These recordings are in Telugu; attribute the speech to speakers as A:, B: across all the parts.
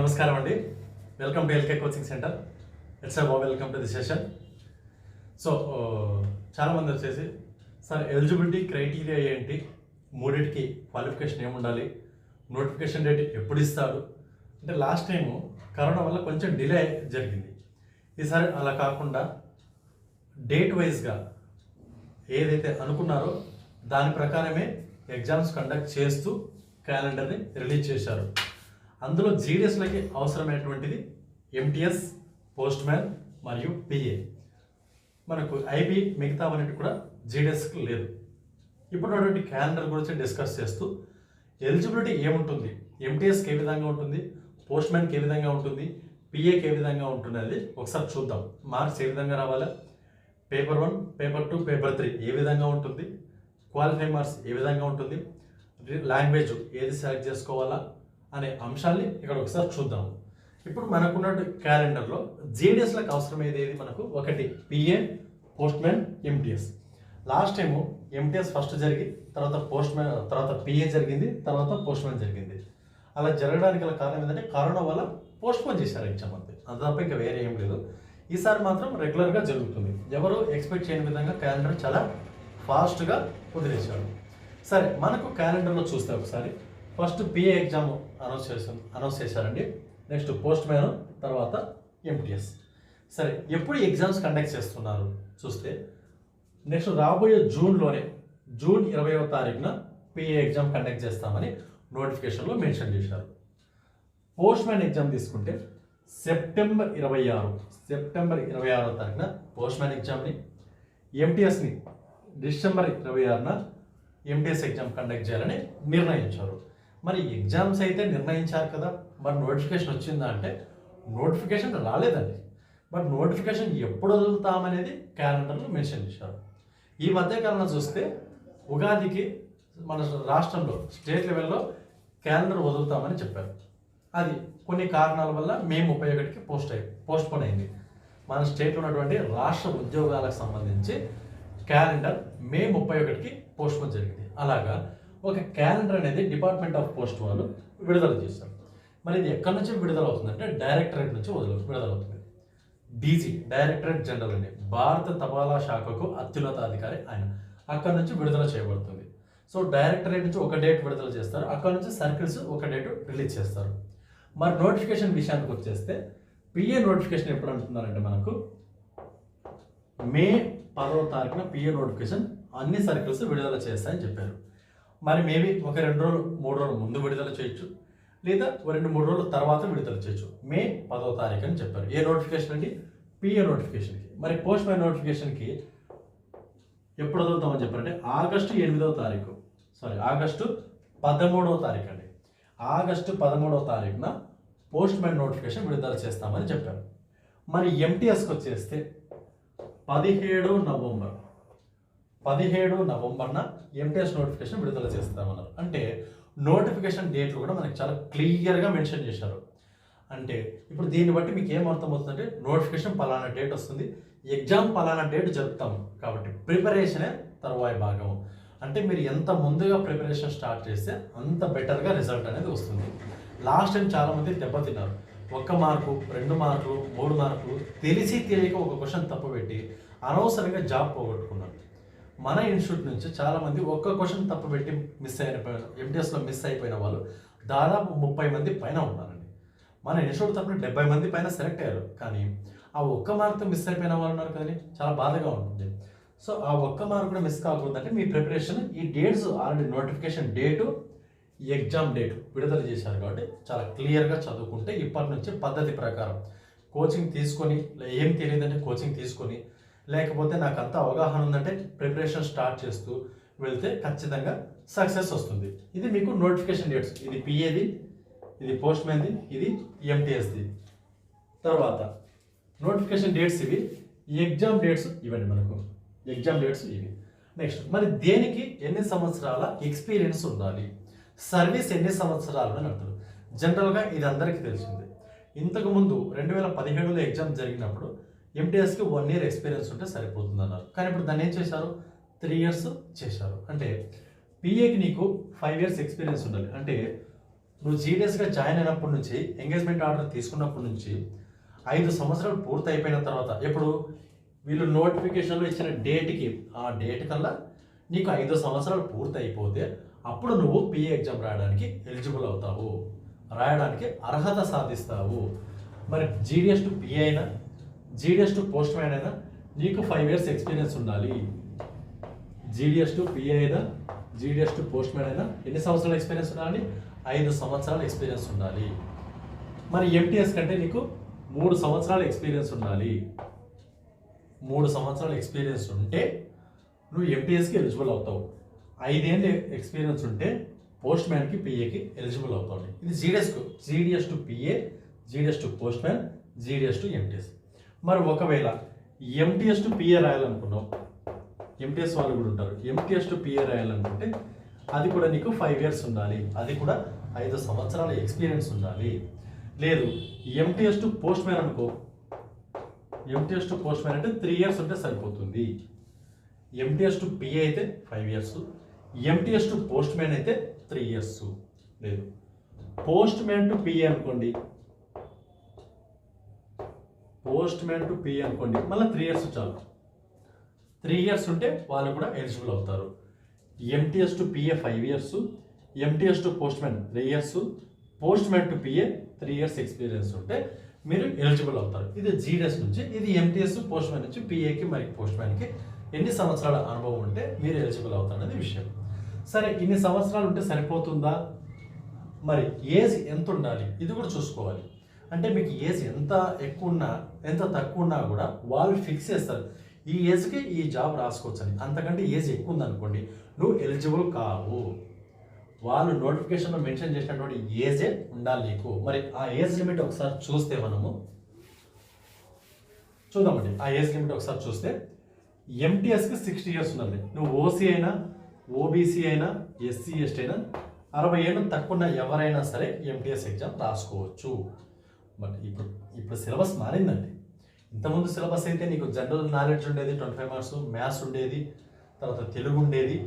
A: నమస్కారం అండి. Welcome to LK coaching centre. It's welcome to the session. So చాలామంది వచ్చేసి సార్ ఎలిజిబిలిటీ క్రైటీరియా ఏంటి, మూడింటికి క్వాలిఫికేషన్ ఏముండాలి, నోటిఫికేషన్ డేట్ ఎప్పుడు ఇస్తాడు అంటే లాస్ట్ టైము కరోనా వల్ల కొంచెం డిలే జరిగింది. ఈసారి అలా కాకుండా డేట్ వైజ్గా ఏదైతే అనుకున్నారో దాని ప్రకారమే ఎగ్జామ్స్ కండక్ట్ చేస్తూ క్యాలెండర్ని రిలీజ్ చేశారు. అందులో జీడిఎస్లకి అవసరమైనటువంటిది ఎంటీఎస్, పోస్ట్ మ్యాన్ మరియు పిఏ. మనకు ఐబీ మిగతావన్నిటి కూడా జీడిఎస్కి లేదు. ఇప్పుడున్నటువంటి క్యాలెండర్ గురించి డిస్కస్ చేస్తూ ఎలిజిబిలిటీ ఏముంటుంది, ఎంటీఎస్కి ఏ విధంగా ఉంటుంది, పోస్ట్ మ్యాన్కి ఏ విధంగా ఉంటుంది, పిఏకి ఏ విధంగా ఉంటుంది అనేది ఒకసారి చూద్దాం. మార్క్స్ ఏ విధంగా రావాలా, పేపర్ 1, పేపర్ 2, పేపర్ 3 ఏ విధంగా ఉంటుంది, క్వాలిఫై మార్క్స్ ఏ విధంగా ఉంటుంది, లాంగ్వేజ్ ఏది సెలెక్ట్ చేసుకోవాలా అనే అంశాన్ని ఇక్కడ ఒకసారి చూద్దాం. ఇప్పుడు మనకున్న క్యాలెండర్లో జీడిఎస్లకు అవసరమయ్యేది ఏది, మనకు ఒకటి PA, post man, MTS. Last time MTS first జరిగి తర్వాత పోస్ట్ మ్యాన్, తర్వాత పిఏ జరిగింది, తర్వాత పోస్ట్ మ్యాన్ జరిగింది. అలా జరగడానికి గల కారణం ఏంటంటే కరోనా వల్ల పోస్ట్పోన్ చేశారు ఎగ్జామ్, అంతే. అది తప్ప ఇంకా వేరే ఏం లేదు. ఈసారి మాత్రం రెగ్యులర్గా జరుగుతుంది. ఎవరు ఎక్స్పెక్ట్ చేయని విధంగా క్యాలెండర్ చాలా ఫాస్ట్గా వదిలేశాడు. సరే, మనకు క్యాలెండర్లో చూస్తే ఒకసారి ఫస్ట్ పిఏ ఎగ్జామ్ అనౌన్స్ చేశారండి. నెక్స్ట్ పోస్ట్ మ్యాన్, తర్వాత ఎంటీఎస్. సరే, ఎప్పుడు ఎగ్జామ్స్ కండక్ట్ చేస్తున్నారు చూస్తే నెక్స్ట్ రాబోయే జూన్లోనే, జూన్ 20వ తారీఖున పిఏ ఎగ్జామ్ కండక్ట్ చేస్తామని నోటిఫికేషన్లో మెన్షన్ చేశారు. పోస్ట్ మ్యాన్ ఎగ్జామ్ తీసుకుంటే సెప్టెంబర్ 26వ తారీఖున పోస్ట్ మ్యాన్ ఎగ్జామ్ని, ఎంటీఎస్ని డిసెంబర్ 26న ఎంటీఎస్ ఎగ్జామ్ కండక్ట్ చేయాలని నిర్ణయించారు. మరి ఎగ్జామ్స్ అయితే నిర్ణయించారు కదా, మరి నోటిఫికేషన్ వచ్చిందా అంటే నోటిఫికేషన్ రాలేదండి. బట్ నోటిఫికేషన్ ఎప్పుడు వదులుతామనేది క్యాలెండర్లో మెన్షన్ చేశారు. ఈ మధ్యకాలంలో చూస్తే ఉగాదికి మన రాష్ట్రంలో స్టేట్ లెవెల్లో క్యాలెండర్ వదులుతామని చెప్పారు. అది కొన్ని కారణాల వల్ల మే 31కి పోస్ట్పోన్ అయింది. మన స్టేట్లో ఉన్నటువంటి రాష్ట్ర ఉద్యోగాలకు సంబంధించి క్యాలెండర్ మే 31కి పోస్ట్పోన్ జరిగింది. అలాగా ఒక క్యాలెండర్ అనేది డిపార్ట్మెంట్ ఆఫ్ పోస్ట్ వాళ్ళు విడుదల చేశారు. మరి ఇది ఎక్కడి నుంచి విడుదల అవుతుందంటే డైరెక్టరేట్ నుంచి విడుదలవుతుంది. డీజీ, డైరెక్టరేట్ జనరల్ అండి, భారత తపాలా శాఖకు అత్యున్నత అధికారి ఆయన, అక్కడి నుంచి విడుదల చేయబడుతుంది. సో డైరెక్టరేట్ నుంచి ఒక డేట్ విడుదల చేస్తారు, అక్కడ నుంచి సర్కిల్స్ ఒక డేట్ రిలీజ్ చేస్తారు. మరి నోటిఫికేషన్ విషయానికి వచ్చేస్తే పిఏ నోటిఫికేషన్ ఎప్పుడు అంటున్నారంటే మనకు మే 10వ తారీఖున పిఏ నోటిఫికేషన్ అన్ని సర్కిల్స్ విడుదల చేస్తాయని చెప్పారు. మరి మేబీ ఒక 2 రోజులు 3 రోజులు ముందు విడుదల చేయొచ్చు, లేదా 2-3 రోజుల తర్వాత విడుదల చేయొచ్చు. మే 10వ తారీఖు అని చెప్పారు. ఏ నోటిఫికేషన్ అండి, పిఏ నోటిఫికేషన్కి. మరి పోస్ట్ మ్యాన్ నోటిఫికేషన్కి ఎప్పుడు వదులుతామని చెప్పారంటే ఆగస్టు 13వ తారీఖు అండి. ఆగస్టు 13వ తారీఖున పోస్ట్ మ్యాన్ నోటిఫికేషన్ విడుదల చేస్తామని చెప్పారు. మరి ఎంటీఎస్కి వచ్చేస్తే 17 నవంబర్న ఎంటీఎస్ నోటిఫికేషన్ విడుదల చేస్తామన్నారు. అంటే నోటిఫికేషన్ డేట్లు కూడా మనకి చాలా క్లియర్గా మెన్షన్ చేశారు. అంటే ఇప్పుడు దీన్ని బట్టి మీకు ఏం అర్థమవుతుందంటే నోటిఫికేషన్ పలానా డేట్ వస్తుంది, ఎగ్జామ్ పలానా డేట్ జరుపుతాము, కాబట్టి ప్రిపరేషనే తరువాయి భాగము. అంటే మీరు ఎంత ముందుగా ప్రిపరేషన్ స్టార్ట్ చేస్తే అంత బెటర్గా రిజల్ట్ అనేది వస్తుంది. లాస్ట్ టైం చాలామంది దెబ్బతిన్నారు. 1 మార్కు, 2 మార్కులు, 3 మార్కులు తెలిసి తెలియక ఒక క్వశ్చన్ తప్పు పెట్టి అనవసరంగా జాబ్ పోగొట్టుకున్నారు. మన ఇన్స్టిట్యూట్ నుంచి చాలామంది ఒక్క క్వశ్చన్ తప్పు పెట్టి ఎంటీఎస్లో మిస్ అయిపోయిన వాళ్ళు దాదాపు 30 మంది పైన ఉన్నారండి. మన ఇన్స్టిట్యూట్ తరపున 70 మంది పైన సెలెక్ట్ అయ్యారు. కానీ ఆ 1 మార్క్తో మిస్ అయిపోయిన వాళ్ళు ఉన్నారు కదండి, చాలా బాధగా ఉంటుంది. సో ఆ 1 మార్క్ కూడా మిస్ కాకూడదంటే మీ ప్రిపరేషన్, ఈ dates already notification date, exam date విడుదల చేశారు కాబట్టి చాలా క్లియర్గా చదువుకుంటే ఇప్పటి నుంచి పద్ధతి ప్రకారం కోచింగ్ తీసుకొని, ఏం తెలియదంటే కోచింగ్ తీసుకొని, లేకపోతే నాకు అంత అవగాహన ఉందంటే ప్రిపరేషన్ స్టార్ట్ చేస్తూ వెళ్తే ఖచ్చితంగా సక్సెస్ వస్తుంది. ఇది మీకు నోటిఫికేషన్ డేట్స్, ఇది పిఏది, ఇది పోస్ట్ మ్యాన్ది, ఇది ఎంటీఎస్ది. తర్వాత నోటిఫికేషన్ డేట్స్ ఇవి, ఎగ్జామ్ డేట్స్ ఇవ్వండి, మనకు ఎగ్జామ్ డేట్స్ ఇవి. నెక్స్ట్ మరి దేనికి ఎన్ని సంవత్సరాల ఎక్స్పీరియన్స్ ఉండాలి, సర్వీస్ ఎన్ని సంవత్సరాలు అని అంటారు. జనరల్గా ఇది అందరికీ తెలిసిందే. ఇంతకుముందు 2017లో ఎగ్జామ్ జరిగినప్పుడు ఎంటీఎస్కి 1 year ఎక్స్పీరియన్స్ ఉంటే సరిపోతుంది అన్నారు. కానీ ఇప్పుడు దాన్ని ఏం చేశారు, 3 years చేశారు. అంటే పిఏకి నీకు 5 years ఎక్స్పీరియన్స్ ఉండాలి. అంటే నువ్వు జీడిఎస్గా జాయిన్ అయినప్పటి నుంచి ఎంగేజ్మెంట్ ఆర్డర్ తీసుకున్నప్పటి నుంచి 5 సంవత్సరాలు పూర్తి అయిపోయిన తర్వాత ఎప్పుడు వీళ్ళు నోటిఫికేషన్లో ఇచ్చిన డేట్కి ఆ డేట్ కల్లా నీకు 5 సంవత్సరాలు పూర్తి అయిపోతే అప్పుడు నువ్వు పిఏ ఎగ్జామ్ రాయడానికి ఎలిజిబుల్ అవుతావు, రాయడానికి అర్హత సాధిస్తావు. మరి జీడిఎస్ టు పిఏ అయినా జీడిఎస్ టు పోస్ట్ మ్యాన్ అయినా నీకు 5 years ఎక్స్పీరియన్స్ ఉండాలి. జీడిఎస్ టు పిఏ అయినా జీడిఎస్ టు పోస్ట్ మ్యాన్ అయినా ఎన్ని సంవత్సరాల ఎక్స్పీరియన్స్ ఉండాలి? 5 సంవత్సరాల ఎక్స్పీరియన్స్ ఉండాలి. మరి ఎంటీఎస్ కంటే నీకు 3 సంవత్సరాల ఎక్స్పీరియన్స్ ఉండాలి. 3 సంవత్సరాల ఎక్స్పీరియన్స్ ఉంటే నువ్వు ఎంటీఎస్కి ఎలిజిబుల్ అవుతావు. 5 ఏళ్ళ ఎక్స్పీరియన్స్ ఉంటే పోస్ట్ మ్యాన్కి పిఏకి ఎలిజిబుల్ అవుతావు. ఇది GDS to PA, GDS to post man, GDS to MTS. మరి ఒకవేళ ఎంటీఎస్ టు పిఏ రాయాలనుకున్నావు, ఎంటీఎస్ వాళ్ళు కూడా ఉంటారు, ఎంటీఎస్ టు పిఏ రాయాలనుకుంటే అది కూడా నీకు 5 years ఉండాలి, అది కూడా 5 సంవత్సరాల ఎక్స్పీరియన్స్ ఉండాలి. లేదు ఎంటీఎస్ టు పోస్ట్ మ్యాన్ అనుకో, ఎంటీఎస్ టు పోస్ట్ మ్యాన్ అంటే 3 years ఉంటే సరిపోతుంది. ఎంటీఎస్ టు పిఏ అయితే 5 years, MTS to post man అయితే 3 years. లేదు పోస్ట్ మ్యాన్ టు పిఏ అనుకోండి, పోస్ట్ మ్యాన్ టు పిఏ అనుకోండి, మళ్ళీ 3 years చాలు. 3 years ఉంటే వాళ్ళు కూడా ఎలిజిబుల్ అవుతారు. MTS to PA 5 years, MTS to post man 3 years, post man to PA 3 years experience ఉంటే మీరు ఎలిజిబుల్ అవుతారు. ఇది జీడిఎస్ నుంచి. ఇది ఎంటీఎస్ పోస్ట్ మ్యాన్ నుంచి పిఏకి మరి పోస్ట్ మ్యాన్కి ఎన్ని సంవత్సరాల అనుభవం ఉంటే మీరు ఎలిజిబుల్ అవుతారనేది విషయం. సరే ఇన్ని సంవత్సరాలు ఉంటే సరిపోతుందా? మరి ఏజ్ ఎంత ఉండాలి ఇది కూడా చూసుకోవాలి. అంటే మీకు ఏజ్ ఎంత ఎక్కువ ఉన్నా ఎంత తక్కువ ఉన్నా కూడా వాళ్ళు ఫిక్స్ చేస్తారు ఈ ఏజ్కి ఈ జాబ్ రాసుకోవచ్చు అని. అంతకంటే ఏజ్ ఎక్కువ ఉందనుకోండి నువ్వు ఎలిజిబుల్ కావు. వాళ్ళు నోటిఫికేషన్లో మెన్షన్ చేసినటువంటి ఏజే ఉండాలి నీకు. మరి ఆ ఏజ్ లిమిట్ ఒకసారి చూస్తే మనము చూద్దామండి. ఆ ఏజ్ లిమిట్ ఒకసారి చూస్తే ఎంటీఎస్కి 60 years ఉండాలి. నువ్వు ఓసీ అయినా ఓబీసీ అయినా ఎస్సీ ఎస్టీ అయినా 60 ఏళ్ళు తక్కువ ఉన్న ఎవరైనా సరే ఎంటీఎస్ ఎగ్జామ్ రాసుకోవచ్చు. బట్ ఇప్పుడు సిలబస్ మారిందండి. ఇంతకుముందు సిలబస్ అయితే నీకు జనరల్ నాలెడ్జ్ ఉండేది 25 marks, మ్యాథ్స్ ఉండేది, తర్వాత తెలుగు ఉండేది,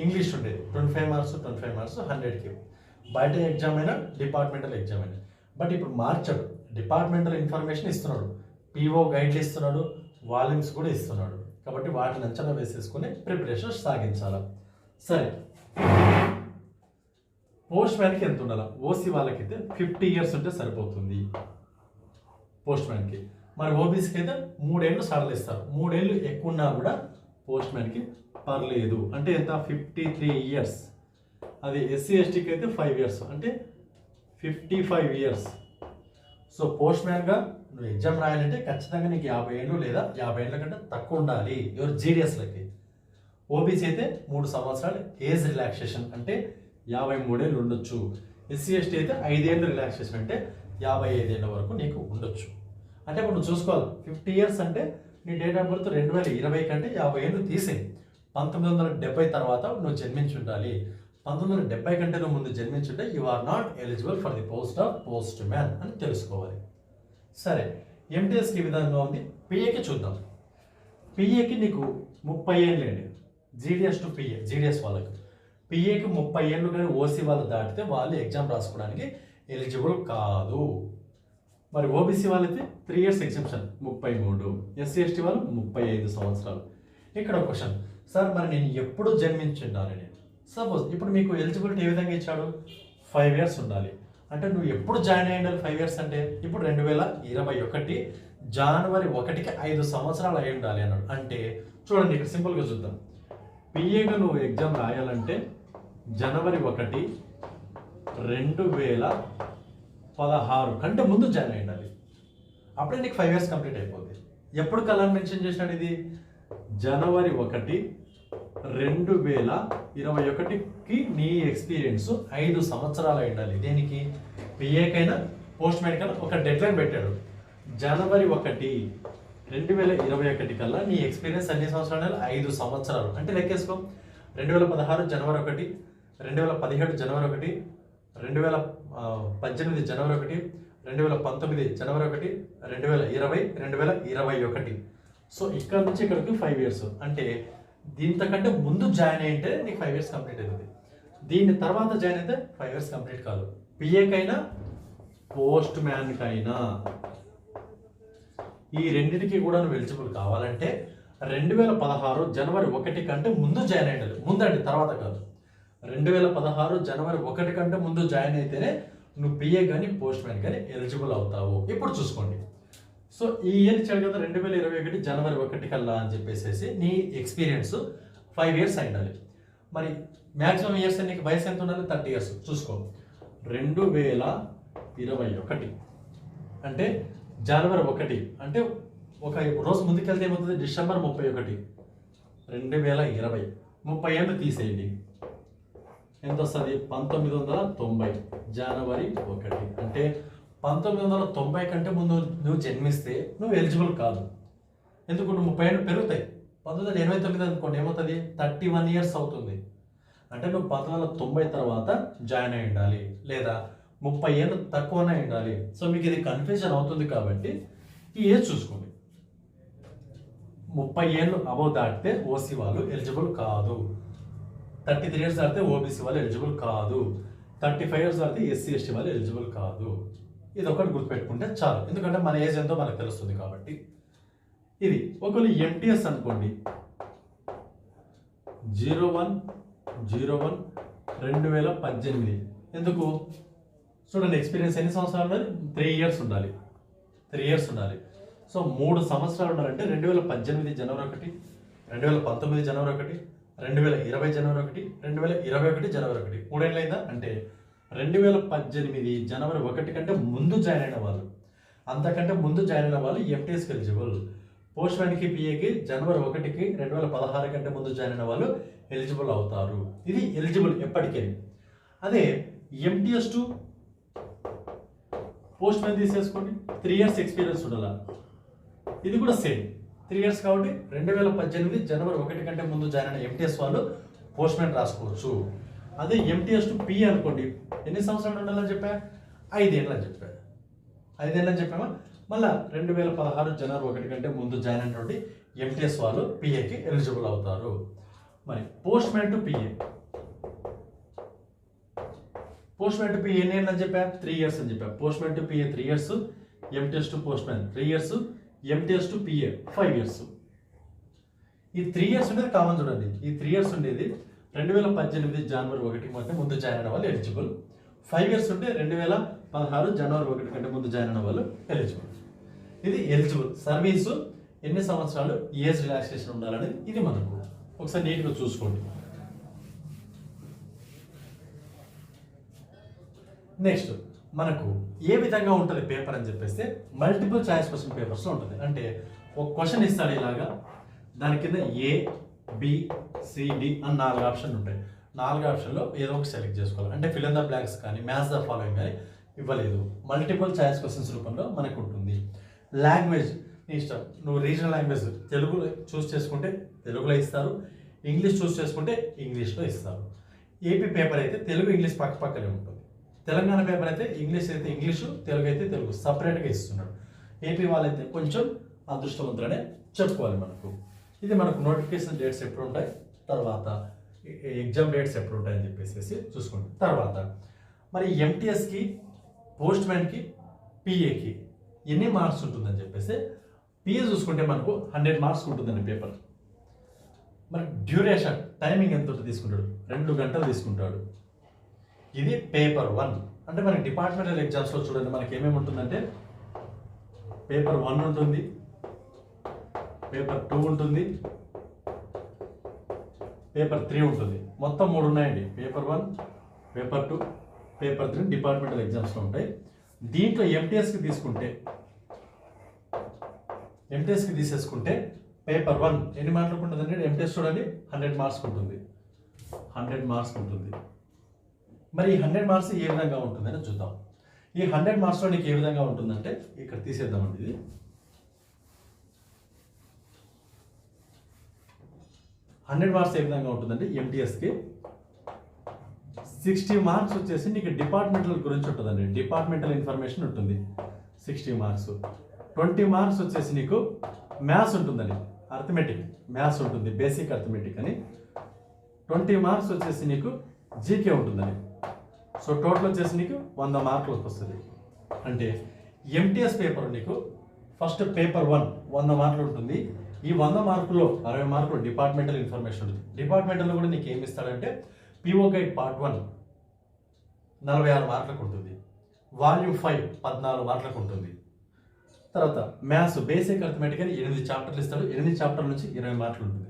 A: ఇంగ్లీష్ ఉండేది 25 marks 100కి. బయట ఎగ్జామ్ అయినా డిపార్ట్మెంటల్ ఎగ్జామ్ అయినా. బట్ ఇప్పుడు మార్చాడు, డిపార్ట్మెంటల్ ఇన్ఫర్మేషన్ ఇస్తున్నాడు, పీఓ గైడ్లు ఇస్తున్నాడు, వాల్యూమ్స్ కూడా ఇస్తున్నాడు. కాబట్టి వాటిని అంచనా వేసేసుకుని ప్రిపరేషన్ సాగించాలి. సరే పోస్ట్ మ్యాన్కి ఎంత ఉండాలి? ఓసీ వాళ్ళకైతే 50 years ఉంటే సరిపోతుంది పోస్ట్ మ్యాన్కి. మరి ఓబీసీకి అయితే 3 ఏళ్ళు సడలిస్తారు. 3 ఏళ్ళు ఎక్కువ ఉన్నా కూడా పోస్ట్ మ్యాన్కి పర్లేదు. అంటే ఎంత? 53 years. అది ఎస్సీ ఎస్టీకి అయితే 5 years అంటే 55 years. సో పోస్ట్ మ్యాన్గా నువ్వు ఎగ్జామ్ రాయాలంటే ఖచ్చితంగా నీకు 50 ఏళ్ళు లేదా 50 ఏళ్ళ కంటే తక్కువ ఉండాలి. ఎవరు జీడిఎస్లకి. ఓబీసీ అయితే 3 సంవత్సరాలు ఏజ్ రిలాక్సేషన్ అంటే 53 ఏళ్ళు ఉండొచ్చు. ఎస్సీ ఎస్టీ అయితే 5 ఏళ్ళు రిలాక్సేషన్ అంటే 55 ఏళ్ళ వరకు నీకు ఉండొచ్చు. అంటే ఇప్పుడు నువ్వు చూసుకోవాలి 50 years అంటే నీ డేట్ ఆఫ్ బర్త్ 2020 కంటే 50 ఏళ్ళు తీసేయి. 1970 తర్వాత నువ్వు జన్మించి ఉండాలి. 1970 కంటే నువ్వు ముందు జన్మించుంటే you are not eligible for the post of postman అని తెలుసుకోవాలి. సరే ఎంటీఎస్కి ఈ విధంగా ఉంది. పిఏకి చూద్దాం. పిఏకి నీకు 30 ఏళ్ళు అండి. జీడిఎస్ టు పిఏ, జీడిఎస్ వాళ్ళకి పిఏకి 30 ఏళ్ళు కానీ ఓసీ వాళ్ళు దాటితే వాళ్ళు ఎగ్జామ్ రాసుకోవడానికి ఎలిజిబుల్ కాదు. మరి ఓబీసీ వాళ్ళైతే 3 years ఎగ్జామ్షన్ 33, ఎస్సీ ఎస్టీ వాళ్ళు 35 సంవత్సరాలు. ఇక్కడ ఒక క్వశ్చన్, సార్ మరి నేను ఎప్పుడు జన్మించుండాలి? నేను సపోజ్ ఇప్పుడు మీకు ఎలిజిబిలిటీ ఏ విధంగా ఇచ్చాడు? 5 years ఉండాలి. అంటే నువ్వు ఎప్పుడు జాయిన్ అయ్యి ఉండాలి? 5 years అంటే ఇప్పుడు 2021 జనవరి 1కి 5 సంవత్సరాలు అయి ఉండాలి అన్నాడు. అంటే చూడండి ఇక్కడ సింపుల్గా చూద్దాం. పిఏగా నువ్వు ఎగ్జామ్ రాయాలంటే జనవరి 1, 2016 కంటే ముందు జాయిన్ అయి ఉండాలి. అప్పుడే నీకు 5 years కంప్లీట్ అయిపోతుంది. ఎప్పుడు కల్లా మెన్షన్ చేసినాడు? ఇది జనవరి 1, 2021కి నీ ఎక్స్పీరియన్స్ 5 సంవత్సరాలు అయి ఉండాలి. దేనికి? పిఏకైనా పోస్ట్ మ్యాన్ కైనా ఒక డెడ్లైన్ పెట్టాడు. జనవరి 1, 2021 కల్లా నీ ఎక్స్పీరియన్స్ అన్ని సంవత్సరాలు 5 సంవత్సరాలు. అంటే లెక్కేసుకో 2016 జనవరి 1, 2017 జనవరి 1, 2018 జనవరి 1, 2019 జనవరి 1, 2020 2021. సో ఇక్కడ నుంచి ఇక్కడికి 5 years. అంటే దీంతకంటే ముందు జాయిన్ అయితే నీకు 5 years కంప్లీట్ అవుతుంది. దీని తర్వాత జాయిన్ అయితే 5 years కంప్లీట్ కాదు. పిఏకైనా పోస్ట్ మ్యాన్కైనా ఈ రెండింటికి కూడా నువ్వు ఎలిజిబుల్ కావాలంటే 2016 జనవరి 1 కంటే ముందు జాయిన్ అయ్యాలి. ముందండి, తర్వాత కాదు. 2016 జనవరి 1 కంటే ముందు జాయిన్ అయితేనే నువ్వు పిఏ కానీ పోస్ట్ మ్యాన్ కానీ ఎలిజిబుల్ అవుతావు. ఇప్పుడు చూసుకోండి. సో ఈ ఇయర్ ఇచ్చాడు కదా 2021 జనవరి 1 కల్లా అని చెప్పేసి నీ ఎక్స్పీరియన్స్ 5 years అయి ఉండాలి. మరి మ్యాక్సిమం ఇయర్స్ నీకు వయసు ఎంత ఉండాలి? 30 years. చూసుకో, 2021 అంటే జనవరి 1 అంటే ఒక రోజు ముందుకెళ్తే ఏమవుతుంది? డిసెంబర్ 31, 2020. 30 ఏళ్ళు తీసేయండి, ఎంత వస్తుంది? 1990 జనవరి 1 అంటే 1990 కంటే ముందు నువ్వు జన్మిస్తే నువ్వు ఎలిజిబుల్ కాదు. ఎందుకు? నువ్వు 30 ఏళ్ళు పెరుగుతాయి. 1989 అనుకోండి, ఏమవుతుంది? 31 years అవుతుంది. అంటే నువ్వు 1990 తర్వాత జాయిన్ అయి ఉండాలి, లేదా 30 ఏళ్ళు తక్కువనే ఉండాలి. సో మీకు ఇది కన్ఫ్యూజన్ అవుతుంది కాబట్టి ఈ ఏజ్ చూసుకోండి. 30 ఏళ్ళు అబౌవ్ దాటితే ఓసీ వాళ్ళు ఎలిజిబుల్ కాదు. 33 years దాటితే ఓబీసీ వాళ్ళు ఎలిజిబుల్ కాదు. 35 years దాటితే ఎస్సీ ఎస్టీ వాళ్ళు ఎలిజిబుల్ కాదు. ఇది ఒకటి గుర్తుపెట్టుకుంటే చాలు, ఎందుకంటే మన ఏజ్ ఎంతో మనకు తెలుస్తుంది కాబట్టి. ఇది ఒకవేళ ఎంటీఎస్ అనుకోండి, 01/01/2018. ఎందుకు? చూడండి, ఎక్స్పీరియన్స్ ఎన్ని సంవత్సరాలు ఉండాలి? 3 years ఉండాలి. 3 years ఉండాలి. సో 3 సంవత్సరాలు ఉండాలంటే 2018 జనవరి 1, 2019 జనవరి 1, 2020 జనవరి 1, 2021 జనవరి 1. 3 ఏళ్ళు అయిందా? అంటే 2018 జనవరి 1 కంటే ముందు జాయిన్ అయిన వాళ్ళు, అంతకంటే ముందు జాయిన్ అయిన వాళ్ళు ఎంటీఎస్కి ఎలిజిబుల్. పోస్ట్ మ్యాన్కి పిఏకి జనవరి 1కి 2016 కంటే ముందు జాయిన్ అయిన వాళ్ళు ఎలిజిబుల్ అవుతారు. ఇది ఎలిజిబుల్ ఎప్పటికీ. అదే ఎంటీఎస్ టు పోస్ట్ మ్యాన్ తీసేసుకోండి, 3 years ఎక్స్పీరియన్స్ ఉండాలా. ఇది కూడా సేమ్ 3 years కాబట్టి 2018 జనవరి 1 కంటే ముందు జాయిన్ అయిన ఎంటీఎస్ వాళ్ళు పోస్ట్ మ్యాన్ రాసుకోవచ్చు. అదే ఎంటీఎస్ టు పి అనుకోండి, ఎన్ని సంవత్సరాలు ఉండాలని చెప్పా? 5 ఏళ్ళు అని చెప్పా. 5 ఏళ్ళు అని చెప్పామా? మళ్ళీ 2016 జనవరి 1 కంటే ముందు జాయిన్ అయినటువంటి ఎంటీఎస్ వాళ్ళు పిఏకి ఎలిజిబుల్ అవుతారు. మరి post man to PA, post man to PA ఎన్ని ఏళ్ళు అని చెప్పా? 3 years అని చెప్పా. Post man to PA 3 years, MTS to post man 3 years, MTS to PA 5 years. ఈ 3 years ఉండేది కామన్. చూడండి, ఈ 3 years ఉండేది 2018 జనవరి 1 కంటే ముందు జాయిన్ అయిన వాళ్ళు ఎలిజిబుల్. 5 years ఉంటే 2016 జనవరి 1 కంటే ముందు జాయిన్ అయిన వాళ్ళు ఎలిజిబుల్. ఇది ఎలిజిబుల్. సర్వీసు ఎన్ని సంవత్సరాలు ఏజ్ రిలాక్సేషన్ ఉండాలనేది ఇది మనకు ఒకసారి నీట్గా చూసుకోండి. నెక్స్ట్ మనకు ఏ విధంగా ఉంటుంది పేపర్ అని చెప్పేస్తే మల్టిపుల్ చాయిస్ క్వశ్చన్ పేపర్స్లో ఉంటుంది. అంటే ఒక క్వశ్చన్ ఇస్తాడు ఇలాగా, దాని కింద ఏ బి సి డి అని 4 ఆప్షన్లు ఉంటాయి. 4 ఆప్షన్లో ఏదో ఒక సెలెక్ట్ చేసుకోవాలి. అంటే ఫిల్ ఇన్ ద బ్లాంక్స్ కానీ మ్యాచ్ ద ఫాలోయింగ్ కానీ ఇవ్వలేదు. మల్టిపుల్ చాయిస్ క్వశ్చన్స్ రూపంలో మనకు ఉంటుంది. లాంగ్వేజ్ నీ ఇష్టం, నువ్వు రీజనల్ లాంగ్వేజ్ తెలుగు చూస్ చేసుకుంటే తెలుగులో ఇస్తారు, ఇంగ్లీష్ చూస్ చేసుకుంటే ఇంగ్లీష్లో ఇస్తారు. ఏపీ పేపర్ అయితే తెలుగు ఇంగ్లీష్ పక్క పక్కనే ఉంటుంది. తెలంగాణ పేపర్ అయితే ఇంగ్లీష్ అయితే ఇంగ్లీషు, తెలుగు అయితే తెలుగు సపరేట్గా ఇస్తున్నాడు. ఏపీ వాళ్ళైతే కొంచెం అదృష్టవంతులనే చెప్పుకోవాలి మనకు. ఇది మనకు నోటిఫికేషన్ డేట్స్ ఎప్పుడు ఉంటాయి, తర్వాత ఎగ్జామ్ డేట్స్ ఎప్పుడు ఉంటాయని చెప్పేసి చూసుకోండి. తర్వాత మరి ఎంటీఎస్కి, పోస్ట్ మ్యాన్కి, పిఏకి ఎన్ని మార్క్స్ ఉంటుందని చెప్పేసి పిఏ చూసుకుంటే మనకు 100 marks ఉంటుందండి పేపర్. మరి డ్యూరేషన్ టైమింగ్ ఎంత తీసుకుంటాడు? 2 గంటలు తీసుకుంటాడు. ఇది పేపర్ 1. అంటే మనకి డిపార్ట్మెంటల్ ఎగ్జామ్స్లో చూడండి మనకి ఏమేమి ఉంటుందంటే పేపర్ 1 ఉంటుంది, పేపర్ 2 ఉంటుంది, పేపర్ 3 ఉంటుంది. మొత్తం 3 ఉన్నాయండి. పేపర్ 1, పేపర్ 2, పేపర్ 3 డిపార్ట్మెంటల్ ఎగ్జామ్స్లో ఉంటాయి. దీంట్లో ఎంటీఎస్కి తీసేసుకుంటే పేపర్ 1 ఎన్ని మార్కులకు ఉంటుందంటే ఎంటీఎస్ చూడండి 100 marks ఉంటుంది. 100 marks ఉంటుంది. మరి ఈ 100 marks ఏ విధంగా ఉంటుందని చూద్దాం. ఈ 100 marksలో నీకు ఏ విధంగా ఉంటుందంటే ఇక్కడ తీసేద్దామండి. ఇది 100 marks ఏ విధంగా ఉంటుందంటే ఎంటీఎస్కి 60 marks వచ్చేసి నీకు డిపార్ట్మెంటల్ గురించి ఉంటుందండి. డిపార్ట్మెంటల్ ఇన్ఫర్మేషన్ ఉంటుంది 60 marks. 20 marks వచ్చేసి నీకు మ్యాథ్స్ ఉంటుందండి, అర్థమెటిక్ మ్యాథ్స్ ఉంటుంది, బేసిక్ అర్థమెటిక్ అని. 20 marks వచ్చేసి నీకు జీకే ఉంటుందండి. సో టోటల్ వచ్చేసి నీకు 100 మార్కులకు వస్తుంది. అంటే ఎంటీఎస్ పేపర్ నీకు ఫస్ట్ పేపర్ 1 100 మార్కులు ఉంటుంది. ఈ 100 మార్కుల్లో 60 మార్కులు డిపార్ట్మెంటల్ ఇన్ఫర్మేషన్ ఉంటుంది. డిపార్ట్మెంటల్లో కూడా నీకు ఏమి ఇస్తాడంటే పిఓ గైడ్ పార్ట్ 1 46 మార్కులకు ఉంటుంది. వాల్యూమ్ 5 14 మార్కులకు ఉంటుంది. తర్వాత మ్యాథ్స్ బేసిక్ అర్థమెటిక్ అని 8 చాప్టర్లు ఇస్తాడు. 8 చాప్టర్ల నుంచి 20 మార్కులు ఉంటుంది.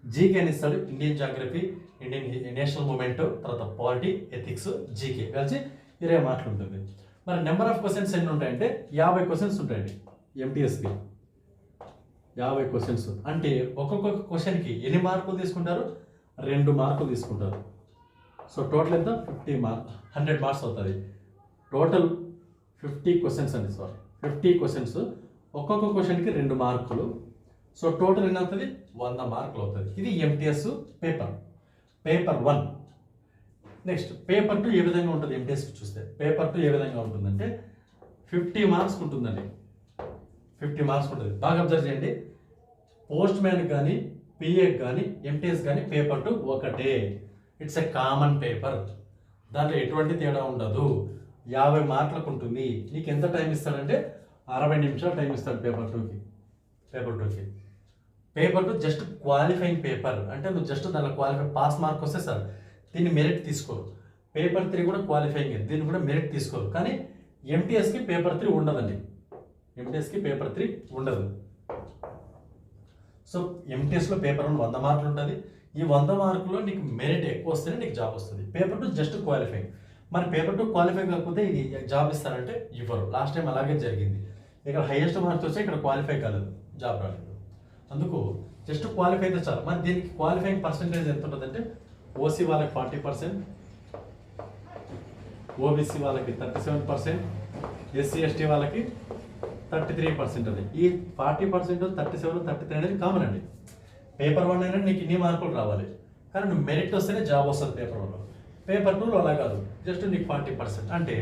A: జీకే అని ఇస్తాడు. Indian geography, Indian national movement, తర్వాత పాలిటీ, ఎథిక్స్, జీకే కలిసి 20 మార్కులు ఉంటుంది. మరి నెంబర్ ఆఫ్ క్వశ్చన్స్ ఎన్ని ఉంటాయంటే 50 క్వశ్చన్స్ ఉంటాయండి ఎంటీఎస్కి. 50 క్వశ్చన్స్ అంటే ఒక్కొక్క క్వశ్చన్కి ఎన్ని మార్కులు తీసుకుంటారు? 2 మార్కులు తీసుకుంటారు. సో టోటల్ ఎంత? 100 మార్క్స్ అవుతుంది. టోటల్ 50 క్వశ్చన్స్ అండి. 50 క్వశ్చన్స్, ఒక్కొక్క క్వశ్చన్కి 2 మార్కులు. సో టోటల్ ఎన్ని అవుతుంది? 100 మార్కులు అవుతుంది. ఇది ఎంటీఎస్ పేపర్ 1. నెక్స్ట్ పేపర్ 2 ఏ విధంగా ఉంటుంది ఎంటీఎస్కి చూస్తే? పేపర్ 2 ఏ విధంగా ఉంటుందంటే 50 మార్క్స్ ఉంటుందండి. 50 మార్క్స్ ఉంటుంది. బాగా అబ్జర్వ్ చేయండి. పోస్ట్ మ్యాన్ కానీ, పిఏ కానీ, ఎంటీఎస్ కానీ పేపర్ 2 ఒకటే. It's a common paper. దాంట్లో ఎటువంటి తేడా ఉండదు. 50 మార్కులకు ఉంటుంది. నీకు ఎంత టైం ఇస్తాడంటే 60 నిమిషాలు టైం ఇస్తాడు పేపర్ 2కి. Paper 2 just qualifying paper. అంటే నువ్వు జస్ట్ దానిలో క్వాలిఫై పాస్ మార్క్ వస్తే సార్ దీన్ని మెరిట్ తీసుకోరు. పేపర్ 3 కూడా క్వాలిఫైయింగ్, దీన్ని కూడా మెరిట్ తీసుకోరు. కానీ ఎంటీఎస్కి పేపర్ 3 ఉండదండి. ఎంటీఎస్కి పేపర్ 3 ఉండదు. సో ఎంటీఎస్లో పేపర్ 1 100 మార్కులు ఉంటుంది. ఈ 100 మార్కుల్లో నీకు మెరిట్ ఎక్కువ వస్తేనే నీకు జాబ్ వస్తుంది. Paper 2 just qualifying. మరి పేపర్ 2 క్వాలిఫై కాకపోతే ఇది జాబ్ ఇస్తారంటే ఇవ్వరు. లాస్ట్ టైం అలాగే జరిగింది. ఇక్కడ హైయెస్ట్ మార్క్స్ వస్తే ఇక్కడ క్వాలిఫై కాలేదు, జాబ్ రాలేదు. అందుకు జస్ట్ క్వాలిఫై అయితే చాలు. మరి దీనికి క్వాలిఫైయింగ్ పర్సెంటేజ్ ఎంత ఉంటుందంటే ఓసీ వాళ్ళకి 40%, ఓబీసీ వాళ్ళకి 37%, ఎస్సీ ఎస్టీ వాళ్ళకి 33%. అది ఈ 40%, 37, 33 అనేది కామన్ అండి. పేపర్ 1 అయినా నీకు ఇన్ని మార్కులు రావాలి. కానీ నువ్వు మెరిట్ వస్తేనే జాబ్ వస్తుంది పేపర్ 1లో. పేపర్ 2లో అలా కాదు. జస్ట్ నీకు 40%. అంటే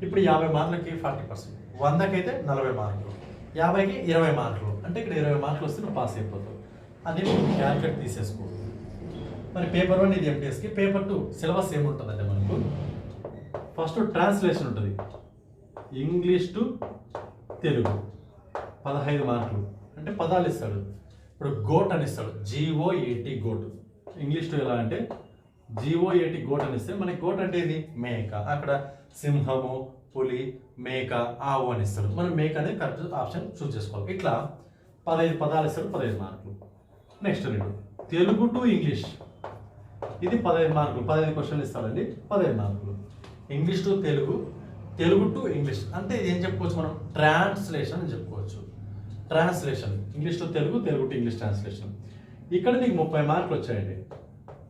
A: ఇప్పుడు 50 మార్కులకి 40%, 100కైతే 40 మార్కులు, 50కి 20 మార్కులు. అంటే ఇక్కడ 20 మార్కులు వస్తే నువ్వు పాస్ అయిపోతావు. అది క్యాల్కులేట్ తీసేసుకో. మరి పేపర్ 1 ఇది ఎంటీఎస్కి. పేపర్ 2 సిలబస్ ఏముంటుందంటే మనకు ఫస్ట్ ట్రాన్స్లేషన్ ఉంటుంది. ఇంగ్లీష్ టు తెలుగు 15 మార్కులు. అంటే పదాలు ఇస్తాడు. ఇప్పుడు గోట్ అని ఇస్తాడు. GOAT goat. ఇంగ్లీష్ టు ఎలా అంటే GOAT గోట్ అని ఇస్తే మనకి గోట్ అంటే ఇది మేక. అక్కడ సింహము, పులి, మేక, ఆవు అని ఇస్తాడు. మనం మేక అనేది కరెక్ట్ ఆప్షన్ చూస్ చేసుకోవాలి. ఇట్లా 15 పదాలు ఇస్తాడు, 15 మార్కులు. నెక్స్ట్ రెండు తెలుగు టు ఇంగ్లీష్. ఇది 15 మార్కులు. 15 క్వశ్చన్లు ఇస్తాడండి, 15 మార్కులు. English to Telugu, Telugu to English. అంటే ఇది ఏం చెప్పుకోవచ్చు మనం? ట్రాన్స్లేషన్ అని చెప్పుకోవచ్చు. Translation English to Telugu, Telugu to English translation. ఇక్కడ నీకు 30 మార్కులు వచ్చాయండి.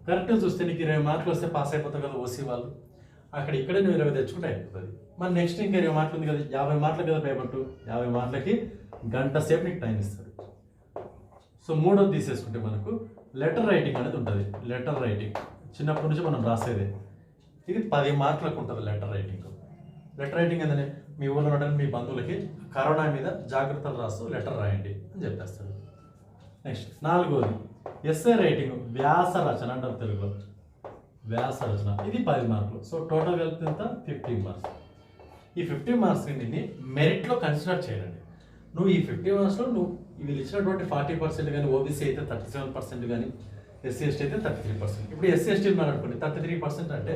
A: కరెక్ట్గా చూస్తే నీకు 20 మార్కులు వస్తే పాస్ అయిపోతావు కదా ఓసీ వాళ్ళు. అక్కడ ఇక్కడే నువ్వు 20 తెచ్చుకుంటే అయిపోతుంది. మరి నెక్స్ట్ ఇంకా 20 మార్కులు ఉంది కదా, 50 మార్కులు కదా పేపర్ 2. 50 మార్కులకి గంట సేపు నీకు టైం ఇస్తాడు. సో మూడోది తీసేసుకుంటే మనకు లెటర్ రైటింగ్ అనేది ఉంటుంది. లెటర్ రైటింగ్ చిన్నప్పటి నుంచి మనం రాసేదే. ఇది 10 మార్కులకు ఉంటుంది లెటర్ రైటింగ్. లెటర్ రైటింగ్ ఏంటంటే మీ ఊళ్ళో ఉండడానికి మీ బంధువులకి కరోనా మీద జాగ్రత్తలు రాస్తూ లెటర్ రాయండి అని చెప్పేస్తాడు. నెక్స్ట్ 4వది ఎస్ఏ రైటింగ్, వ్యాస రచన అంటారు తెలుగులో. వ్యాస రచన ఇది 10 మార్కులు. సో టోటల్ కలిపి ఎంత? 15 మార్క్స్. ఈ 15 మార్క్స్ ని మెరిట్లో కన్సిడర్ చేయండి. నువ్వు ఈ 15 మార్క్స్లో నువ్వు వీళ్ళు ఇచ్చినటువంటి 40% కానీ, ఓబీసీ అయితే 37% కానీ, ఎస్సీ ఎస్టీ అయితే 33%. ఇప్పుడు ఎస్సీ ఎస్టీ అనుకోండి 33% అంటే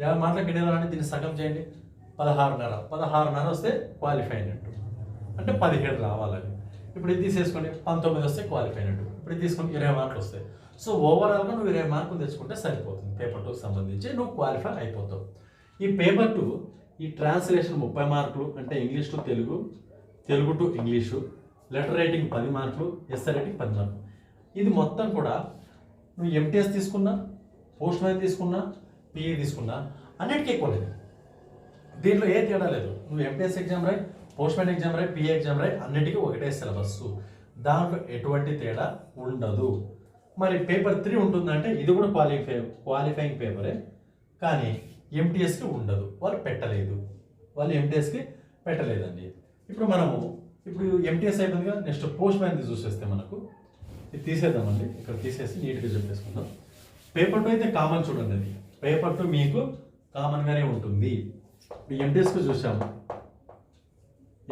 A: 50 మార్కులకి ఎన్ని రావాలంటే దీన్ని సగం చేయండి. 16.5 వస్తే క్వాలిఫై అయినట్టు. అంటే 17 రావాలని. ఇప్పుడు ఇది తీసేసుకోండి, 19 వస్తే క్వాలిఫై అయినట్టు. ఇప్పుడు ఇది తీసుకొని 20 మార్కులు వస్తాయి. సో ఓవరాల్గా నువ్వు 20 మార్కులు తెచ్చుకుంటే సరిపోతుంది. పేపర్ 2కి సంబంధించి నువ్వు క్వాలిఫై అయిపోతావు. ఈ పేపర్ 2 ఈ ట్రాన్స్లేషన్ 30 మార్కులు. అంటే English to Telugu, Telugu to English. Letter writing 10 మార్కులు, ఎస్ఏ రైటింగ్ 10 మార్కులు. ఇది మొత్తం కూడా నువ్వు ఎంటీఎస్ తీసుకున్నా, పోస్ట్ మ్యాన్ తీసుకున్నా, పిఏ తీసుకున్నా అన్నిటికీ ఎక్కువ లేదు. దీంట్లో ఏ తేడా లేదు. నువ్వు ఎంటీఎస్ ఎగ్జామ్ రాయి, పోస్ట్ మ్యాన్ ఎగ్జామ్ రాయి, పిఏ ఎగ్జామ్ రాయి, అన్నిటికీ ఒకటే సిలబస్. దాంట్లో ఎటువంటి తేడా ఉండదు. మరి పేపర్ 3 ఉంటుందంటే ఇది కూడా క్వాలిఫైయింగ్ పేపరే, కానీ ఎంటీఎస్కి ఉండదు. వాళ్ళు పెట్టలేదు. వాళ్ళు ఎంటీఎస్కి పెట్టలేదండి. ఇప్పుడు ఎంటీఎస్ అయిపోయింది కదా, నెక్స్ట్ పోస్ట్ మ్యాన్ది చూసేస్తే మనకు ఇది తీసేద్దామండి. ఇక్కడ తీసేసి నీట్గా చెప్పేసుకుందాం. పేపర్ 2 అయితే కామన్ చూడండి. అది పేపర్ 2 మీకు కామన్గానే ఉంటుంది. ఇప్పుడు ఎంటీఎస్కి చూసాము,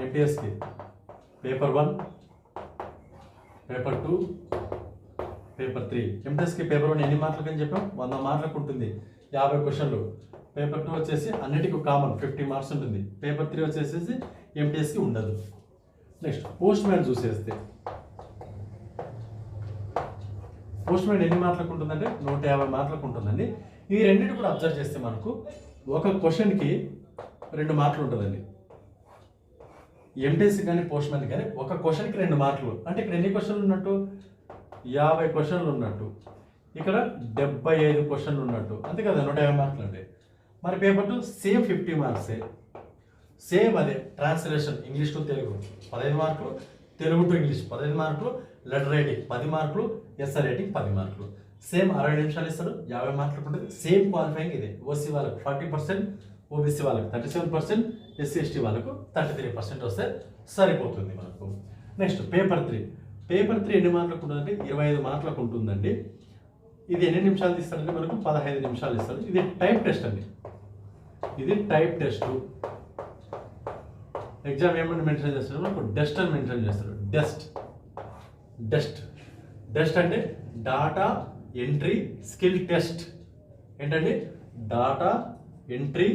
A: ఎంటీఎస్కి పేపర్ 1, పేపర్ 2, పేపర్ 3. ఎంటీఎస్కి పేపర్ 1 ఎన్ని మార్కులకు అని చెప్పాం? 100 మార్కులకు ఉంటుంది, 50 క్వశ్చన్లు. పేపర్ 2 వచ్చేసి అన్నిటికీ కామన్ 50 మార్క్స్ ఉంటుంది. పేపర్ 3 వచ్చేసి ఎంటీఎస్కి ఉండదు. నెక్స్ట్ పోస్ట్ మ్యాన్ చూసేస్తే, పోస్ట్ మ్యాన్ ఎన్ని మార్కులకు ఉంటుందంటే 150 మార్కులకు ఉంటుందండి. ఈ రెండింటి కూడా అబ్జర్వ్ చేస్తే మనకు ఒక క్వశ్చన్కి 2 మార్కులు ఉంటుందండి. ఎంటీఎస్కి కానీ పోస్ట్ మ్యాన్ కానీ ఒక క్వశ్చన్కి 2 మార్కులు. అంటే ఇక్కడ ఎన్ని క్వశ్చన్లు ఉన్నట్టు? 50 క్వశ్చన్లు ఉన్నట్టు. ఇక్కడ 75 క్వశ్చన్లు ఉన్నట్టు. అంతే కదా, 150 మార్కులు అంటే. మరి పేపర్ 2 సేమ్ 50 మార్క్సే, సేమ్ అదే. ట్రాన్స్లేషన్ ఇంగ్లీష్ టు తెలుగు 15 మార్కులు, తెలుగు టు ఇంగ్లీష్ 15 మార్కులు, లెటర్ రైటింగ్ 10 మార్కులు, ఎస్ఆర్ రైటింగ్ 10 మార్కులు. సేమ్ 60 నిమిషాలు ఇస్తాడు, 50 మార్కులకు ఉంటుంది. సేమ్ క్వాలిఫైయింగ్ ఇదే. ఓసీ వాళ్ళకు 40%, ఓబీసీ వాళ్ళకు 37%, ఎస్సీ ఎస్టీ వాళ్ళకు 33% వస్తే సరిపోతుంది మనకు. Next paper 3. పేపర్ 3 ఎన్ని మార్కులకు ఉంటుందంటే 25 మార్కులకు ఉంటుందండి. ఇది ఎన్ని నిమిషాలు తీస్తాడంటే మనకు 15 నిమిషాలు ఇస్తాడు. ఇది టైప్ టెస్ట్ అండి, ఇది టైప్ టెస్ట్. ఎగ్జామ్ ఏమని మెన్షన్ చేస్తాడు? మనకు డెస్ట్ అని మెన్షన్ చేస్తాడు. డెస్ట్ అంటే డాటా ఎంట్రీ స్కిల్ టెస్ట్. ఏంటండి? Data entry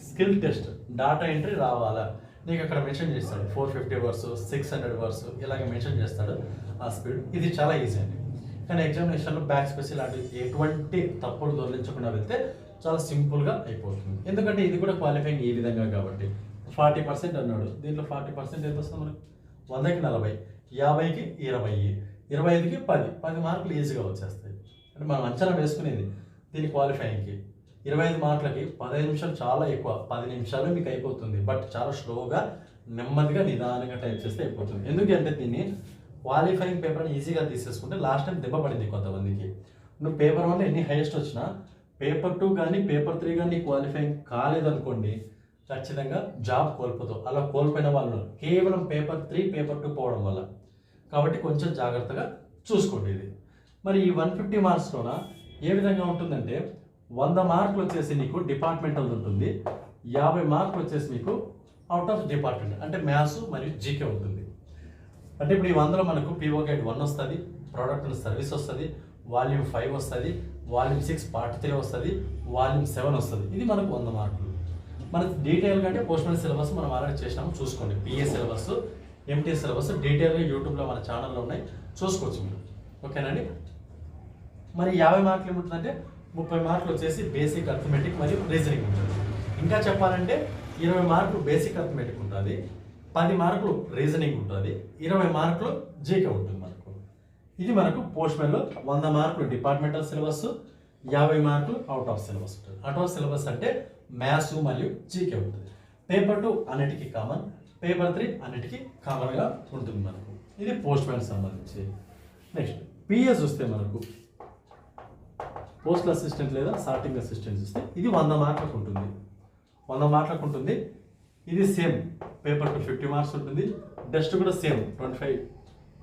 A: skill test. Data entry రావాలా నీకు అక్కడ మెన్షన్ చేస్తాడు. 450 వర్డ్స్, 600 వర్డ్స్ ఇలాగే మెన్షన్ చేస్తాడు ఆ స్పీడ్. ఇది చాలా ఈజీ అండి. కానీ ఎగ్జామినేషన్లో బ్యాక్ స్పేస్ లాంటి ఎటువంటి తప్పులు దొరలించకుండా వెళ్తే చాలా సింపుల్గా అయిపోతుంది. ఎందుకంటే ఇది కూడా క్వాలిఫైయింగ్ ఈ విధంగా కాబట్టి 40% అన్నాడు. దీంట్లో 40% ఎంత వస్తుంది మనకు? 100కి 40, 50కి 20, 25కి 10 మార్కులు ఈజీగా వచ్చేస్తాయి. అంటే మనం అంచనా వేసుకునేది దీని క్వాలిఫైయింగ్కి 25 మార్కులకి 15 నిమిషాలు చాలా ఎక్కువ. 10 నిమిషాలు మీకు అయిపోతుంది. బట్ చాలా స్లోగా, నెమ్మదిగా, నిదానంగా టైప్ చేస్తే అయిపోతుంది. ఎందుకంటే దీన్ని క్వాలిఫైయింగ్ పేపర్ని ఈజీగా తీసేసుకుంటే లాస్ట్ టైం దెబ్బ పడింది కొంతమందికి. నువ్వు పేపర్ 1 ఎన్ని హైయెస్ట్ వచ్చినా పేపర్ 2 కానీ పేపర్ 3 కానీ క్వాలిఫైయింగ్ కాలేదనుకోండి, ఖచ్చితంగా జాబ్ కోల్పోతావు. అలా కోల్పోయిన వాళ్ళు కేవలం పేపర్ 3, పేపర్ 2 పోవడం వల్ల. కాబట్టి కొంచెం జాగ్రత్తగా చూసుకోండి ఇది. మరి ఈ 150 మార్క్స్లోన ఏ విధంగా ఉంటుందంటే 100 మార్కులు వచ్చేసి నీకు డిపార్ట్మెంటల్ ఉంటుంది, 50 మార్కులు వచ్చేసి మీకు అవుట్ ఆఫ్ డిపార్ట్మెంట్ అంటే మ్యాథ్స్ మరియు జీకే ఉంటుంది. అంటే ఇప్పుడు ఈ 100లో మనకు పిఓ గైడ్ 1 వస్తుంది, ప్రోడక్ట్ అండ్ సర్వీస్ వస్తుంది, వాల్యూమ్ 5 వస్తుంది, వాల్యూమ్ 6 పార్ట్ 3 వస్తుంది, వాల్యూమ్ 7 వస్తుంది. ఇది మనకు 100 మార్కులు. మన డీటెయిల్గా అంటే పోస్ట్మెన్ సిలబస్ మనం ఆల్రెడీ చేసినాము, చూసుకోండి. పిఏ సిలబస్, ఎంటీ సిలబస్ డీటెయిల్గా యూట్యూబ్లో మన ఛానల్లో ఉన్నాయి, చూసుకోవచ్చు మీరు. ఓకేనండి. మరి 50 మార్కులు ఏముంటుందంటే 30 మార్కులు వచ్చేసి బేసిక్ అర్థమెటిక్ మరియు రీజనింగ్ ఉంటుంది. ఇంకా చెప్పాలంటే 20 మార్కులు బేసిక్ అర్థమెటిక్ ఉంటుంది, 10 మార్కులు రీజనింగ్ ఉంటుంది, 20 మార్కులు జీకే ఉంటుంది మనకు. ఇది మనకు పోస్ట్మెన్లో 100 మార్కులు డిపార్ట్మెంటల్ సిలబస్, 50 మార్కులు అవుట్ ఆఫ్ సిలబస్ ఉంటుంది. అవుట్ ఆఫ్ సిలబస్ అంటే మ్యాథ్స్ మరియు జీకే ఉంటుంది. పేపర్ 2 అన్నిటికీ కామన్, పేపర్ 3 అన్నిటికీ కామన్గా ఉంటుంది మనకు. ఇది పోస్ట్మెన్ సంబంధించి. నెక్స్ట్ పిఏ చూస్తే మనకు పోస్టల్ అసిస్టెంట్ లేదా సార్టింగ్ అసిస్టెంట్ చూస్తే ఇది 100 మార్కులకు ఉంటుంది. 100 మార్కులకు ఉంటుంది. ఇది సేమ్ పేపర్ 2 50 మార్క్స్ ఉంటుంది. టెస్ట్ కూడా సేమ్ 25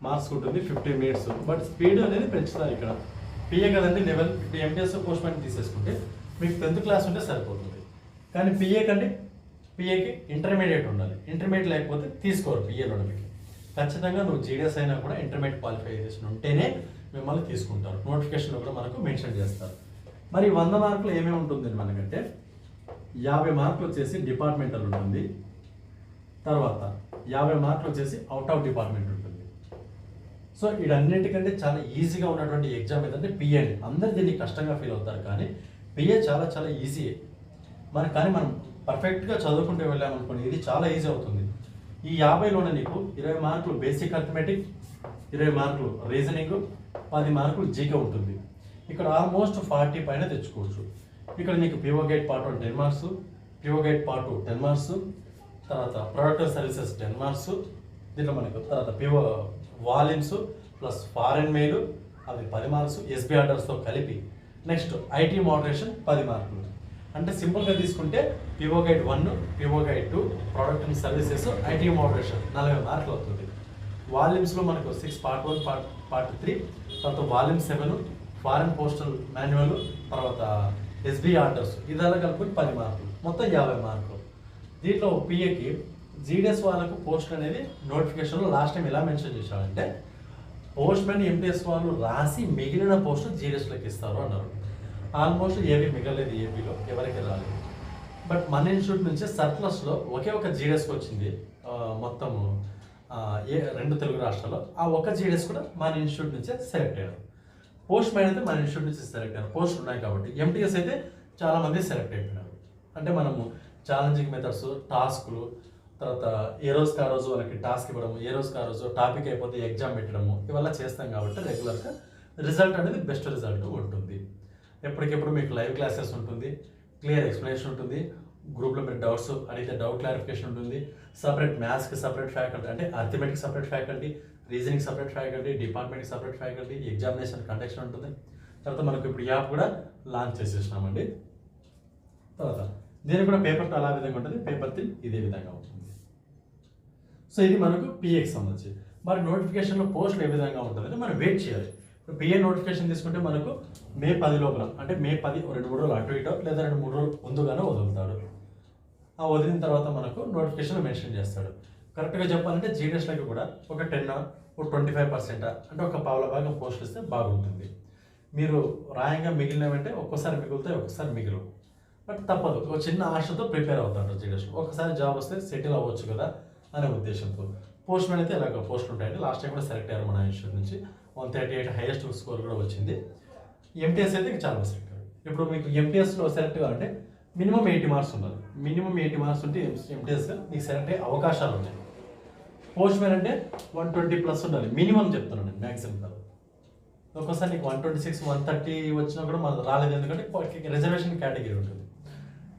A: మార్క్స్ ఉంటుంది, 15 మినిట్స్. బట్ స్పీడ్ అనేది పెంచుతారు ఇక్కడ. పిఏ కదండి లెవెల్. ఇప్పుడు ఎంటీఎస్ పోస్ట్మెన్ తీసేసుకుంటే మీకు 10th క్లాస్ ఉంటే సరిపోతుంది. కానీ పిఏ కంటే పిఏకి ఇంటర్మీడియట్ ఉండాలి. ఇంటర్మీడియట్ లేకపోతే తీసుకోరు పిఏలో. మీకు ఖచ్చితంగా నువ్వు జీడిఎస్ అయినా కూడా ఇంటర్మీడియట్ క్వాలిఫికేషన్ ఉంటేనే మిమ్మల్ని తీసుకుంటారు. నోటిఫికేషన్లో కూడా మనకు మెన్షన్ చేస్తారు. మరి 100 మార్కులు ఏమేమి ఉంటుంది మనకంటే 50 మార్కులు వచ్చేసి డిపార్ట్మెంటల్ ఉంటుంది, తర్వాత 50 మార్కులు వచ్చేసి అవుట్ ఆఫ్ డిపార్ట్మెంట్ ఉంటుంది. సో వీటన్నిటికంటే చాలా ఈజీగా ఉన్నటువంటి ఎగ్జామ్ ఏంటంటే పిఏ. అందరు దీన్ని కష్టంగా ఫీల్ అవుతారు, కానీ పిఏ చాలా చాలా ఈజీ. కానీ మనం పర్ఫెక్ట్గా చదువుకుంటూ వెళ్ళామనుకోండి ఇది చాలా ఈజీ అవుతుంది. ఈ 50లోనే నీకు 20 మార్కులు బేసిక్ అర్థమెటిక్, 20 మార్కులు రీజనింగ్, 10 మార్కులు జీకే ఉంటుంది. ఇక్కడ ఆల్మోస్ట్ 40 పైన తెచ్చుకోవచ్చు. ఇక్కడ నీకు PO guide part 1 10 marks, PO guide part 2 10 marks, తర్వాత ప్రొడక్ట్ సర్వీసెస్ 10 మార్క్స్. దీంట్లో మనకు తర్వాత PO volumes plus foreign mail అవి 10 మార్క్స్ ఎస్బీ ఆర్డర్స్తో కలిపి. నెక్స్ట్ ఐటీ మోడరేషన్ 10 మార్కులు. అంటే సింపుల్గా తీసుకుంటే PO guide 1, PO guide 2, product and services, IT moderation 40 మార్కులు అవుతుంది. వాల్యూమ్స్లో మనకు 6 పార్ట్ 1 పార్ట్ 3, తర్వాత వాల్యూమ్ 7, ఫారెన్ పోస్టల్ మాన్యువల్, తర్వాత ఎస్బీ ఆర్డర్స్ ఇదలా కలుపుకొని 10 మార్కులు, మొత్తం 50 మార్కులు. దీంట్లో పిఏకి జీడిఎస్ వాళ్ళకు పోస్ట్ అనేది నోటిఫికేషన్లో లాస్ట్ టైం ఎలా మెన్షన్ చేశారంటే పోస్ట్ మ్యాన్ ఎంటీఎస్ వాళ్ళు రాసి మిగిలిన పోస్టు జీడిఎస్లోకి ఇస్తారు అన్నారు. ఆల్మోస్ట్ ఏవి మిగలేదు, ఏపీలో ఎవరికి రాలేదు. బట్ మన ఇన్స్టిట్యూట్ నుంచి సర్ప్లస్లో ఒకే ఒక జీడిఎస్కి వచ్చింది మొత్తము 2 తెలుగు రాష్ట్రాల్లో. ఆ ఒక్క జీడిఎస్ కూడా మన ఇన్స్టిట్యూట్ నుంచే సెలెక్ట్ అయ్యారు. పోస్ట్ మ్యాన్ అయితే మన ఇన్స్టిట్యూట్ నుంచి సెలెక్ట్ అయ్యారు, పోస్ట్ ఉన్నాయి కాబట్టి. ఎంటీఎస్ అయితే చాలామంది సెలెక్ట్ అయిపోయినారు. అంటే మనము ఛాలెంజింగ్ మెథడ్స్, టాస్క్లు, తర్వాత ఏ రోజుకి ఆ రోజు వాళ్ళకి టాస్క్ ఇవ్వడము, ఏ రోజుకి ఆ రోజు టాపిక్ అయిపోతే ఎగ్జామ్ పెట్టడము, ఇవన్నీ చేస్తాం కాబట్టి రెగ్యులర్గా రిజల్ట్ అనేది బెస్ట్ రిజల్ట్ ఉంటుంది. ఎప్పటికెప్పుడు మీకు లైవ్ క్లాసెస్ ఉంటుంది, క్లియర్ ఎక్స్ప్లెనేషన్ ఉంటుంది, గ్రూప్లో మీరు డౌట్స్ అడిగితే డౌట్ క్లారిఫికేషన్ ఉంటుంది. సపరేట్ మ్యాథ్స్కి సపరేట్ ఫ్యాకల్టీ, అంటే arithmetic separate faculty, reasoning separate faculty, డిపార్ట్మెంట్కి సపరేట్ ఫ్యాకల్టీ, ఎగ్జామినేషన్ కండక్షన్ ఉంటుంది. తర్వాత మనకు ఇప్పుడు యాప్ కూడా లాంచ్ చేసేసినామండి. తర్వాత దీనికి కూడా పేపర్ 2 అలా విధంగా ఉంటుంది, పేపర్ 3 ఇదే విధంగా ఉంటుంది. సో ఇది మనకు పిఏకి సంబంధించి. మరి నోటిఫికేషన్లో పోస్టులు ఏ విధంగా ఉంటుందంటే మనం వెయిట్ చేయాలి. ఇప్పుడు పిఏ నోటిఫికేషన్ తీసుకుంటే మనకు మే 10 లోపల, అంటే మే 10 2-3 రోజులు అటు ఇటో లేదా 2-3 రోజులు ముందుగానే వదులుతాడు. ఆ వదిలిన తర్వాత మనకు నోటిఫికేషన్ మెన్షన్ చేస్తాడు. కరెక్ట్గా చెప్పాలంటే జీడిఎస్లకి కూడా ఒక 10 ఒక 25% అంటే ఒక పావుల భాగం పోస్టులు ఇస్తే బాగుంటుంది. మీరు రాయంగా మిగిలినవంటే ఒక్కోసారి మిగులుతాయి, ఒక్కోసారి మిగులు. బట్ తప్పదు, ఒక చిన్న ఆశతో ప్రిపేర్ అవుతాడు జీడిఎస్లో. ఒకసారి జాబ్ వస్తే సెటిల్ అవ్వచ్చు కదా అనే ఉద్దేశంతో. పోస్ట్ మ్యాన్ అయితే ఇలాగ పోస్టులు ఉంటాయండి. లాస్ట్ టైం కూడా సెలెక్ట్ అయ్యారు మన ఇన్స్టిట్యూట్ నుంచి, 138 హైయెస్ట్ స్కోర్ కూడా వచ్చింది. ఎంటీఎస్ అయితే చాలా సెలెక్ట్ అయ్యారు. ఇప్పుడు మీకు ఎంటీఎస్లో సెలెక్ట్ కావాలంటే మినిమం 80 మార్క్స్ ఉండాలి. మినిమం 80 మార్క్స్ ఉంటే ఎంటీఎస్గా మీకు సెలెక్ట్ అయ్యే అవకాశాలు ఉన్నాయి. పోస్ట్ మ్యాన్ అంటే 120+ ఉండాలి మినిమం చెప్తున్నాను, మ్యాక్సిమం కాదు. ఒక్కోసారి నీకు 126, 130 వచ్చినా కూడా మనకు రాలేదు, ఎందుకంటే రిజర్వేషన్ కేటగిరీ ఉంటుంది.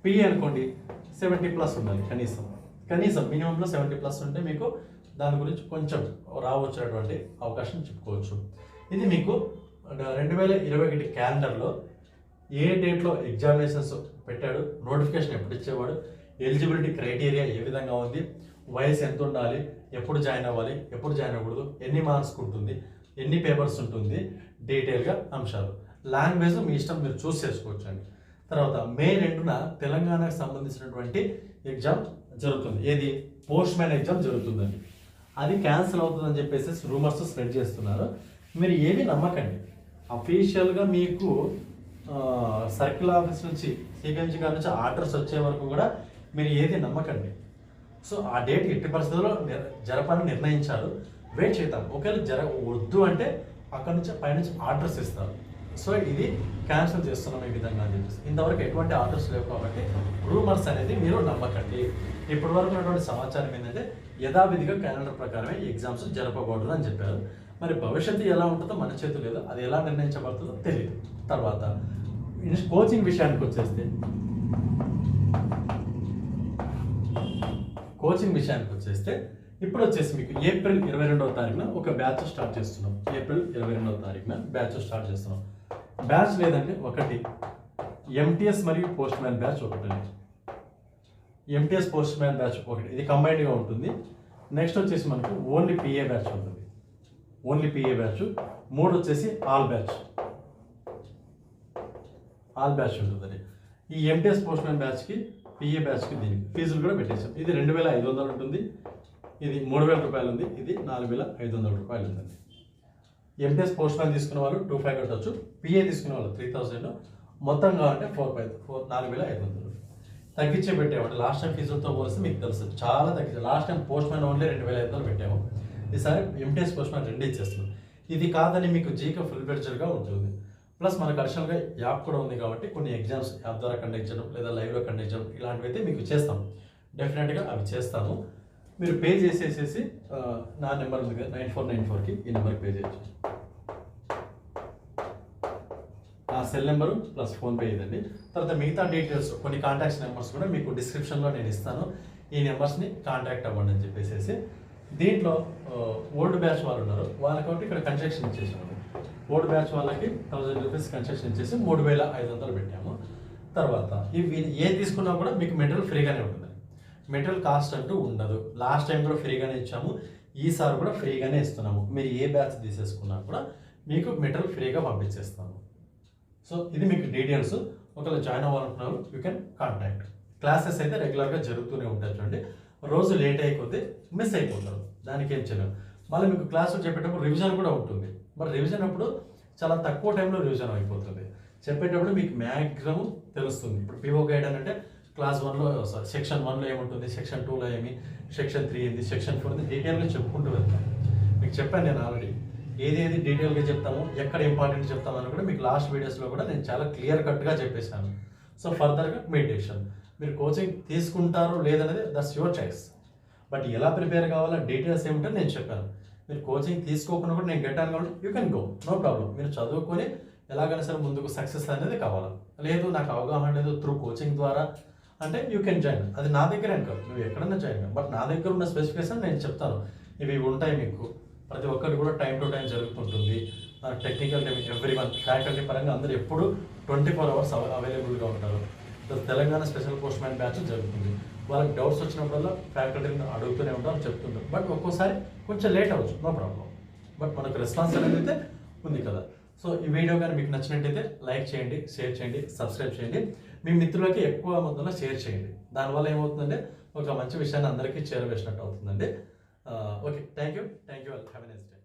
A: పిఏ అనుకోండి 70+ ఉండాలి కనీసం మినిమంలో 70+ ఉంటే మీకు దాని గురించి కొంచెం రావచ్చినటువంటి అవకాశం చెప్పుకోవచ్చు. ఇది మీకు 2021 క్యాలెండర్లో ఏ డేట్లో ఎగ్జామినేషన్స్ పెట్టాడు, నోటిఫికేషన్ ఎప్పుడు ఇచ్చేవాడు, ఎలిజిబిలిటీ క్రైటీరియా ఏ విధంగా ఉంది, వయసు ఎంత ఉండాలి, ఎప్పుడు జాయిన్ అవ్వాలి, ఎప్పుడు జాయిన్ అవ్వకూడదు, ఎన్ని మార్క్స్ ఉంటుంది, ఎన్ని పేపర్స్ ఉంటుంది, డీటెయిల్గా అంశాలు. లాంగ్వేజ్ మీ ఇష్టం, మీరు చూస్ చేసుకోవచ్చు అండి. తర్వాత మే 2న తెలంగాణకు సంబంధించినటువంటి ఎగ్జామ్ జరుగుతుంది. ఏది పోస్ట్ మ్యాన్ ఎగ్జామ్ జరుగుతుందండి. అది క్యాన్సిల్ అవుతుందని చెప్పేసి రూమర్స్ స్ప్రెడ్ చేస్తున్నారు. మీరు ఏమీ నమ్మకండి. అఫీషియల్గా మీకు సర్కిల్ ఆఫీస్ నుంచి, సిబిఎంజీ గారి నుంచి ఆర్డర్స్ వచ్చే వరకు కూడా మీరు ఏది నమ్మకండి. సో ఆ డేట్ ఎట్టి పరిస్థితుల్లో జరపాలని నిర్ణయించారు. వెయిట్ చేద్దాం. ఒకవేళ వద్దు అంటే అక్కడ నుంచి పైనుంచి ఆర్డర్స్ ఇస్తారు. సో ఇది క్యాన్సిల్ చేస్తున్నాం ఈ విధంగా అని చెప్పేసి. ఇంతవరకు ఎటువంటి ఆర్డర్స్ లేవు కాబట్టి రూమర్స్ అనేది మీరు నమ్మకండి. ఇప్పటి వరకు ఉన్నటువంటి సమాచారం ఏంటంటే యథావిధిగా క్యాలెండర్ ప్రకారమే ఎగ్జామ్స్ జరపకూడదు అని చెప్పారు. మరి భవిష్యత్తు ఎలా ఉంటుందో మన చేతులు లేదు, అది ఎలా నిర్ణయించబడుతుందో తెలియదు. తర్వాత కోచింగ్ విషయానికి వచ్చేస్తే ఇప్పుడు వచ్చేసి మీకు ఏప్రిల్ 22వ తారీఖున ఒక బ్యాచ్ స్టార్ట్ చేస్తున్నాం. ఏప్రిల్ 22వ తారీఖున బ్యాచ్ స్టార్ట్ చేస్తున్నాం. బ్యాచ్ లేదంటే ఒకటి ఎంటీఎస్ మరియు పోస్ట్ మ్యాన్ బ్యాచ్ ఒకటి, ఎంటీఎస్ పోస్ట్ మ్యాన్ బ్యాచ్ ఒకటి, ఇది కంబైన్డ్గా ఉంటుంది. నెక్స్ట్ వచ్చేసి మనకు ఓన్లీ పిఏ బ్యాచ్ ఉంటుంది. Only PA batch. 3 వచ్చేసి ఆల్ బ్యాచ్ ఉంటుందండి. ఈ ఎంటీఎస్ పోస్ట్ మ్యాన్ బ్యాచ్కి, పిఏ బ్యాచ్కి దీనికి ఫీజులు కూడా పెట్టేసాం. ఇది 2500 ఉంటుంది, ఇది 3000 రూపాయలు ఉంది, ఇది 4500 రూపాయలు ఉందండి. ఎంటీఎస్ పోస్ట్ మ్యాన్ తీసుకున్న వాళ్ళు 2500 కట్టవచ్చు, పిఏ తీసుకున్న వాళ్ళు 3000, మొత్తం కావాలంటే 4500 తగ్గించే పెట్టామంటే. లాస్ట్ టైం ఫీజులతో పోలిస్తే మీకు తెలుసు చాలా తగ్గించాం. Last time postman only 2500 పెట్టాము, ఈసారి ఎంటీఎస్ పోస్ట్ మ్యాన్ 2 ఇచ్చేస్తున్నాం. ఇది కాదని మీకు జీకే ఫుల్ ఫ్లెడ్జ్డ్గా ఉంటుంది. ప్లస్ మనకు అడిషనల్గా యాప్ కూడా ఉంది కాబట్టి కొన్ని ఎగ్జామ్స్ యాప్ ద్వారా కండక్ట్ చేయడం లేదా లైవ్లో కండక్ట్ చేయడం ఇలాంటివి అయితే మీకు చేస్తాం. డెఫినెట్గా అవి చేస్తాము. మీరు పే చేసేసేసి నా నెంబర్ ఉంది కదా 9494కి, ఈ నెంబర్కి పే చేయొచ్చు. ఆ సెల్ నెంబరు ప్లస్ ఫోన్పే ఇదండి. తర్వాత మిగతా డీటెయిల్స్ కొన్ని కాంటాక్ట్స్ నెంబర్స్ కూడా మీకు డిస్క్రిప్షన్లో నేను ఇస్తాను. ఈ నెంబర్స్ని కాంటాక్ట్ అవ్వండి అని చెప్పేసి. దీంట్లో ఓల్డ్ బ్యాచ్ వాళ్ళు ఉన్నారు, వాళ్ళకి ఇక్కడ కన్స్ట్రక్షన్ ఇచ్చేసాము. ఓల్డ్ బ్యాచ్ వాళ్ళకి 1000 రూపీస్ కన్స్ట్రక్షన్ ఇచ్చేసి 3500 పెట్టాము. తర్వాత ఇవి ఏ తీసుకున్నా కూడా మీకు మెటీరియల్ ఫ్రీగానే ఉంటుంది. మెటీరియల్ కాస్ట్ అంటూ ఉండదు. లాస్ట్ టైం కూడా ఫ్రీగానే ఇచ్చాము, ఈసారి కూడా ఫ్రీగానే ఇస్తున్నాము. మీరు ఏ బ్యాచ్ తీసేసుకున్నా కూడా మీకు మెటీరియల్ ఫ్రీగా పంపించేస్తాము. సో ఇది మీకు డీటెయిల్స్. ఒకవేళ జాయిన్ అవ్వాలనుకున్నారు యూ కెన్ కాంటాక్ట్. క్లాసెస్ అయితే రెగ్యులర్గా జరుగుతూనే ఉంటాయి. చూడండి, రోజు లేట్ అయిపోతే మిస్ అయిపోతారు, దానికి ఏం చేయలేము. మళ్ళీ మీకు క్లాసులు చెప్పేటప్పుడు రివిజన్ కూడా ఉంటుంది. మరి రివిజన్ అప్పుడు చాలా తక్కువ టైంలో రివిజన్ అయిపోతుంది. చెప్పేటప్పుడు మీకు మ్యాక్సిమం తెలుస్తుంది. ఇప్పుడు పిఓ గైడ్ అని అంటే క్లాస్ 1లో సెక్షన్ 1లో ఏముంటుంది, సెక్షన్ 2లో ఏమి, సెక్షన్ 3 ఏంది, సెక్షన్ 4 ఏంది, డీటెయిల్గా చెప్పుకుంటూ వెళ్తాం. మీకు చెప్పాను నేను ఆల్రెడీ, ఏది డీటెయిల్గా చెప్తాము, ఎక్కడ ఇంపార్టెంట్ చెప్తామని కూడా మీకు లాస్ట్ వీడియోస్లో కూడా నేను చాలా క్లియర్ కట్గా చెప్పేశాను. సో ఫర్దర్గా మెడిటేషన్ మీరు కోచింగ్ తీసుకుంటారు లేదనేది దట్స్ యువర్ చాయిస్. బట్ ఎలా ప్రిపేర్ కావాలో డీటెయిల్స్ ఏమిటో నేను చెప్పాను. మీరు కోచింగ్ తీసుకోకుండా కూడా నేను గెట్టాను కాబట్టి you can go, no problem. మీరు చదువుకొని ఎలాగైనా సరే ముందుకు సక్సెస్ అనేది కావాలా, లేదు నాకు అవగాహన లేదు త్రూ కోచింగ్ ద్వారా అంటే యూ కెన్ జాయిన్. అది నా దగ్గర అని కాదు, నువ్వు ఎక్కడైనా జాయిన్. బట్ నా దగ్గర ఉన్న స్పెసిఫికేషన్ నేను చెప్తాను, ఇవి ఉంటాయి మీకు. ప్రతి ఒక్కటి కూడా టైం టు టైం జరుగుతుంటుంది. Technical time every one faculty పరంగా అందరూ ఎప్పుడు 24 hours అవైలబుల్గా ఉంటారు. Telangana special post man batch జరుగుతుంది. వాళ్ళకి డౌట్స్ వచ్చినప్పుడల్లా ఫ్యాకల్టీని అడుగుతూనే ఉంటారు, చెప్తుంటారు. బట్ ఒక్కోసారి కొంచెం లేట్ అవ్వచ్చు, నో ప్రాబ్లం. బట్ మనకు రెస్పాన్స్ అనేది అయితే ఉంది కదా. సో ఈ వీడియో కానీ మీకు నచ్చినట్టయితే లైక్ చేయండి, షేర్ చేయండి, సబ్స్క్రైబ్ చేయండి. మీ మిత్రులకి ఎక్కువ మొత్తంలో షేర్ చేయండి. దానివల్ల ఏమవుతుందంటే ఒక మంచి విషయాన్ని అందరికీ చేరవేసినట్టు అవుతుందండి. Okay, thank you, have a nice day.